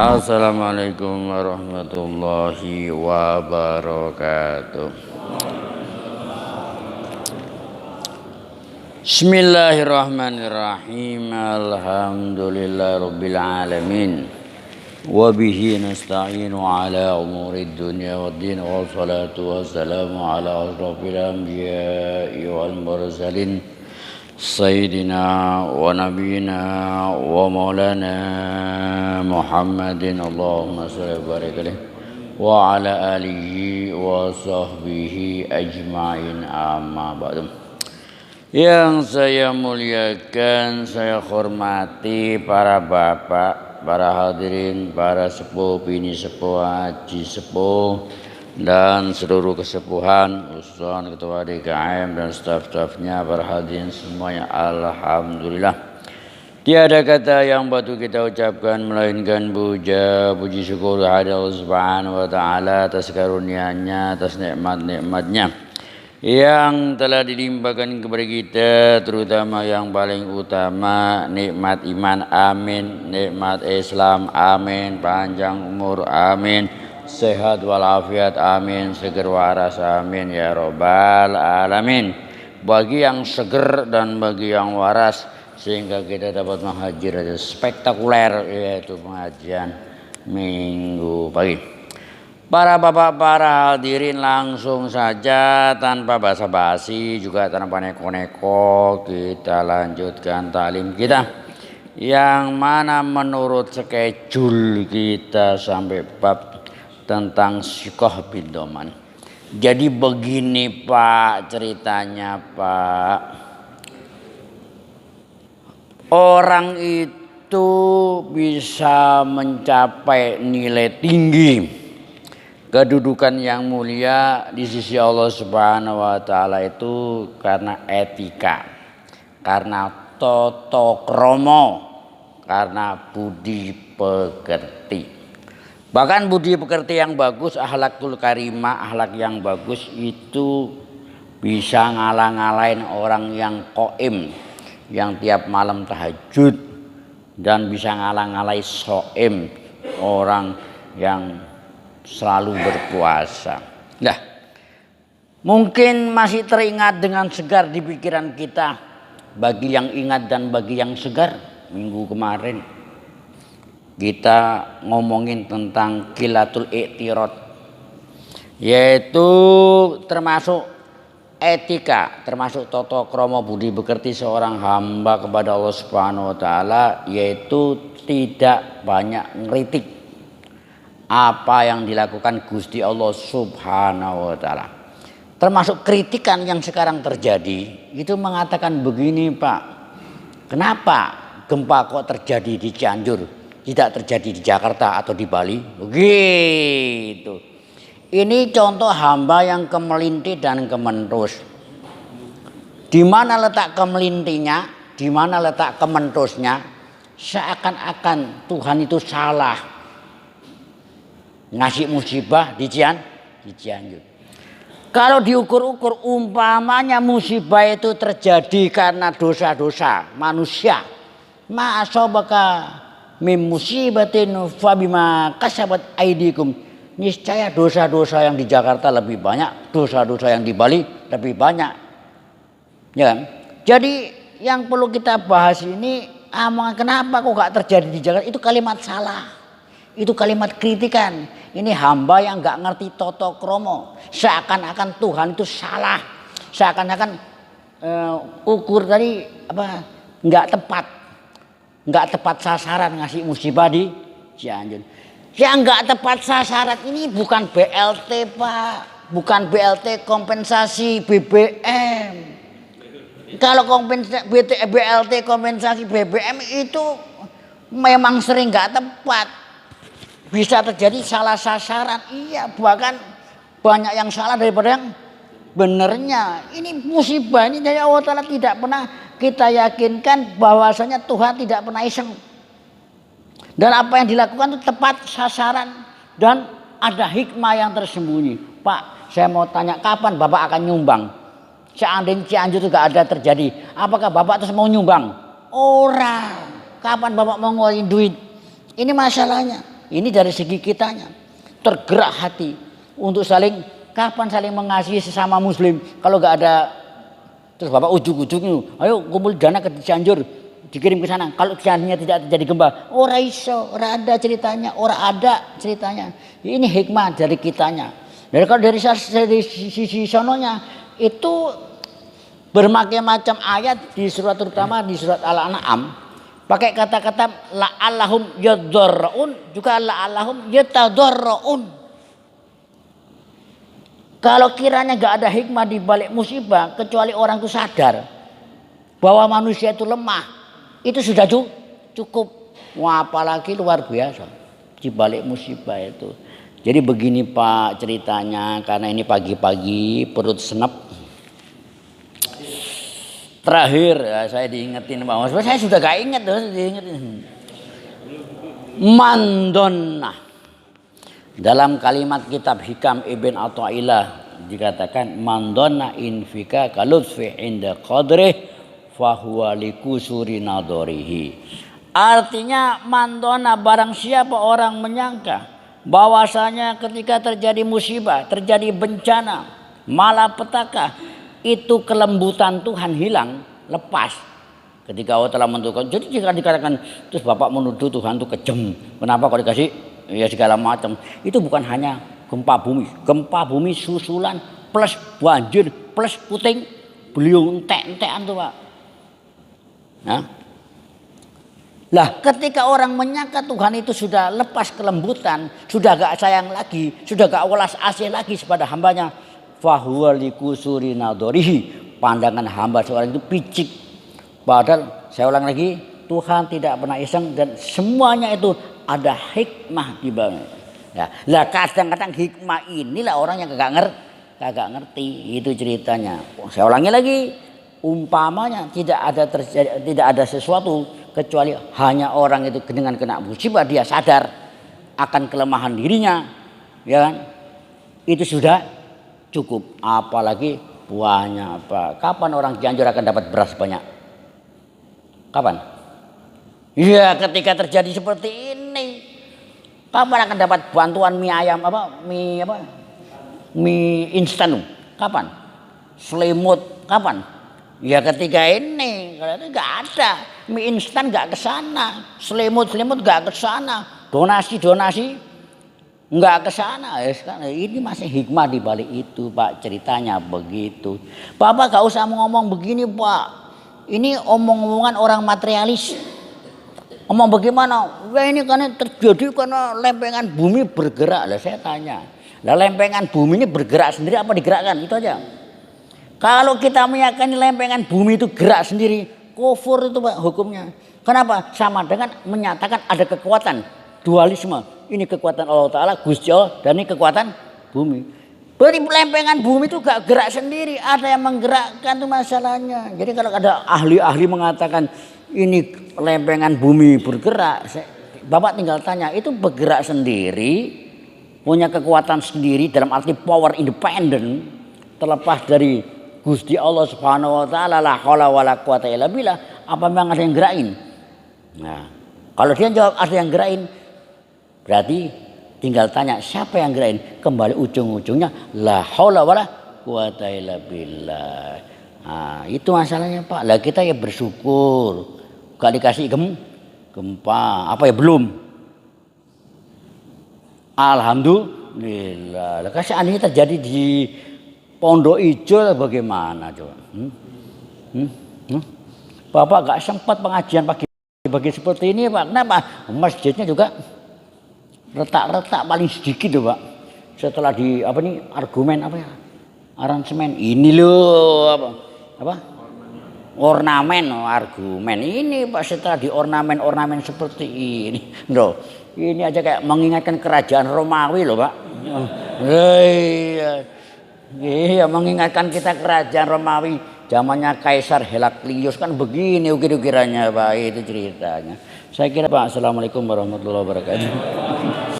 Assalamualaikum warahmatullahi wabarakatuh. Bismillahirrahmanirrahim. Alhamdulillahirabbil alamin. Wa bihi nasta'inu ala umurid dunya waddin wassalatu wassalamu ala asrofil anbiya'i wal mursalin Sayyidina wa nabiyina wa maulana Muhammadin Allahumma salli wa barik alaihi wa ala alihi wa sahbihi ajma'in amma ba'du. Yang saya muliakan, saya hormati para bapak, para hadirin, para sepuh, bini sepuh, haji sepuh, dan seluruh kesepuhan, khususnya ketua DKM dan staf-stafnya, para hadirin semuanya, alhamdulillah. Tiada kata yang patut kita ucapkan melainkan puja, puji syukur kepada Allah Subhanahu wa taala atas karunia-Nya, atas nikmat-nikmatnya yang telah dilimpahkan kepada kita, terutama yang paling utama nikmat iman, amin, nikmat Islam, amin, panjang umur, amin, sehat walafiat, amin, seger waras, amin ya robbal alamin. Bagi yang seger dan bagi yang waras, sehingga kita dapat menghadiri spektakuler, yaitu pengajian minggu pagi. Para bapak, para hadirin, langsung saja tanpa basa-basi juga tanpa neko-neko kita lanjutkan taklim kita, yang mana menurut schedule kita sampai bab tentang sikoh bin doman. Jadi begini Pak ceritanya Pak, orang itu bisa mencapai nilai tinggi, kedudukan yang mulia di sisi Allah Subhanahu wa taala itu karena etika, karena tata krama, karena budi pekerti. Bahkan budi pekerti yang bagus, akhlakul karimah, akhlak yang bagus itu bisa ngalah-ngalahin orang yang qaim, yang tiap malam tahajud, dan bisa ngalah-ngalahin shaim, orang yang selalu berpuasa. Nah, mungkin masih teringat dengan segar di pikiran kita, bagi yang ingat dan bagi yang segar, minggu kemarin kita ngomongin tentang qilatul i'tirad, yaitu termasuk etika, termasuk tata krama budi pekerti seorang hamba kepada Allah Subhanahu wa taala, yaitu tidak banyak ngeritik apa yang dilakukan Gusti Allah Subhanahu wa taala. Termasuk kritikan yang sekarang terjadi itu mengatakan begini Pak, kenapa gempa kok terjadi di Cianjur, tidak terjadi di Jakarta atau di Bali? Begitu. Ini contoh hamba yang kemelinti dan kementus. Di mana letak kemelintinya, di mana letak kementusnya, seakan-akan Tuhan itu salah ngasih musibah di Cianjur. Kalau diukur-ukur, umpamanya musibah itu terjadi karena dosa-dosa manusia, ma asabaka mim musibatin fabima kasabat aidikum, niscaya dosa-dosa yang di Jakarta lebih banyak, dosa-dosa yang di Bali lebih banyak, ya kan? Jadi yang perlu kita bahas ini, kenapa kok gak terjadi di Jakarta, itu kalimat salah, itu kalimat kritikan. Ini hamba yang gak ngerti tata krama, seakan-akan Tuhan itu salah, seakan-akan ukur tadi apa nggak tepat sasaran ngasih musibah di Cianjur. Yang nggak tepat sasaran ini bukan BLT Pak, bukan BLT kompensasi BBM. Kalau BLT kompensasi BBM itu memang sering nggak tepat, bisa terjadi salah sasaran. Iya, bahkan banyak yang salah daripada yang benernya. Ini musibah ini dari Allah Ta'ala, tidak pernah kita yakinkan bahwasanya Tuhan tidak pernah iseng. Dan apa yang dilakukan itu tepat sasaran dan ada hikmah yang tersembunyi. Pak, saya mau tanya, kapan Bapak akan nyumbang? Seandainya Cianjur itu gak ada terjadi, apakah Bapak terus mau nyumbang? Orang. Kapan Bapak mau ngeluarin duit? Ini masalahnya. Ini dari segi kitanya tergerak hati untuk kapan saling mengasihi sesama muslim. Kalau nggak ada, terus bapak ujuk-ujuk, ayo kumpul dana ke Cianjur, dikirim ke sana. Kalau seandainya tidak terjadi gempa, ora iso, ora ada ceritanya, ora ada ceritanya. Ini hikmah dari kitanya. Dan kalau dari sisi sononya itu berbagai macam ayat di surat, terutama di surat Al-An'am, pakai kata-kata la'allahum yadarraun, juga la'allahum yatadarraun. Kalau kiranya nggak ada hikmah di balik musibah, kecuali orang itu sadar bahwa manusia itu lemah, itu sudah cukup. Wah, apalagi luar biasa di balik musibah itu. Jadi begini Pak ceritanya, karena ini pagi-pagi perut senep. Terakhir ya, saya diingetin Pak Mas, saya sudah gak inget tuh, diingetin. Mandonna. Dalam kalimat kitab Hikam Ibn Athaillah dikatakan mandonna infika kalutfi inda qadrih fahuwa likusuri nadorihi. Artinya mandonna, barang siapa orang menyangka bahwasanya ketika terjadi musibah, terjadi bencana, malapetaka, itu kelembutan Tuhan hilang, lepas. Ketika Allah telah menentukan. Jadi jika dikatakan terus Bapak menuduh Tuhan itu kejam, kenapa kok dikasih ya segala macam, itu bukan hanya gempa bumi susulan plus banjir plus puting beliung entek-entekan tuh Pak. Nah, lah ketika orang menyangka Tuhan itu sudah lepas kelembutan, sudah gak sayang lagi, sudah gak welas asih lagi kepada hambanya, fahuwa likusuri nadorihi, pandangan hamba seorang itu picik. Padahal saya ulang lagi, Tuhan tidak pernah iseng dan semuanya itu ada hikmah di bawahnya. Ya, lah kadang-kadang hikmah inilah orang yang kagak ngerti itu ceritanya. Saya ulangi lagi, umpamanya tidak ada sesuatu kecuali hanya orang itu dengan kena musibah dia sadar akan kelemahan dirinya, ya kan? Itu sudah cukup, apalagi banyak Pak. Kapan orang Cianjur akan dapat beras banyak? Kapan? Ya ketika terjadi seperti ini. Kapan akan dapat bantuan mie ayam mie instan? Kapan? Selimut kapan? Ya ketika ini. Kalau itu nggak ada mie instan, nggak kesana, selimut nggak kesana, donasi nggak ke sana. Ini masih hikmah di balik itu Pak, ceritanya begitu. Bapak gak usah ngomong begini Pak, ini omong-omongan orang materialis. Ngomong bagaimana? Wah ini karena terjadi karena lempengan bumi bergerak. Lah saya tanya, lah lempengan bumi ini bergerak sendiri apa digerakkan? Itu aja. Kalau kita meyakini lempengan bumi itu gerak sendiri, kufur itu Pak hukumnya. Kenapa? Sama dengan menyatakan ada kekuatan dualisme. Ini kekuatan Allah Ta'ala, Gusti Allah, dan ini kekuatan bumi. Berarti lempengan bumi itu gak gerak sendiri, ada yang menggerakkan itu masalahnya. Jadi kalau ada ahli-ahli mengatakan ini lempengan bumi bergerak, Bapak tinggal tanya, itu bergerak sendiri, punya kekuatan sendiri dalam arti power independen, terlepas dari Gusti Allah Subhanahu wa taala, la haula wala quwata illa billah, apa memang ada yang gerakin? Nah, kalau dia jawab ada yang gerakin, berarti tinggal tanya siapa yang gerakin, kembali ujung-ujungnya la haula wala quwata illa billah. Nah, itu masalahnya Pak. Lah kita ya bersyukur gak dikasih gempa, apa ya belum. Alhamdulillah. Lah seandainya terjadi di Pondok Ijo bagaimana coba? Bapak gak sempat pengajian pagi seperti ini Pak. Kenapa? Masjidnya juga retak-retak paling sedikit tuh Pak. Setelah di argumen aransemen ini loh ornamen argumen ini Pak, setelah di ornamen seperti ini loh. Ini aja kayak mengingatkan kerajaan Romawi loh Pak. Iya, mengingatkan kita kerajaan Romawi zamannya Kaisar Heraklius kan begini ukir-ukirannya Pak, itu ceritanya. Saya kira Pak. Assalamualaikum warahmatullahi wabarakatuh.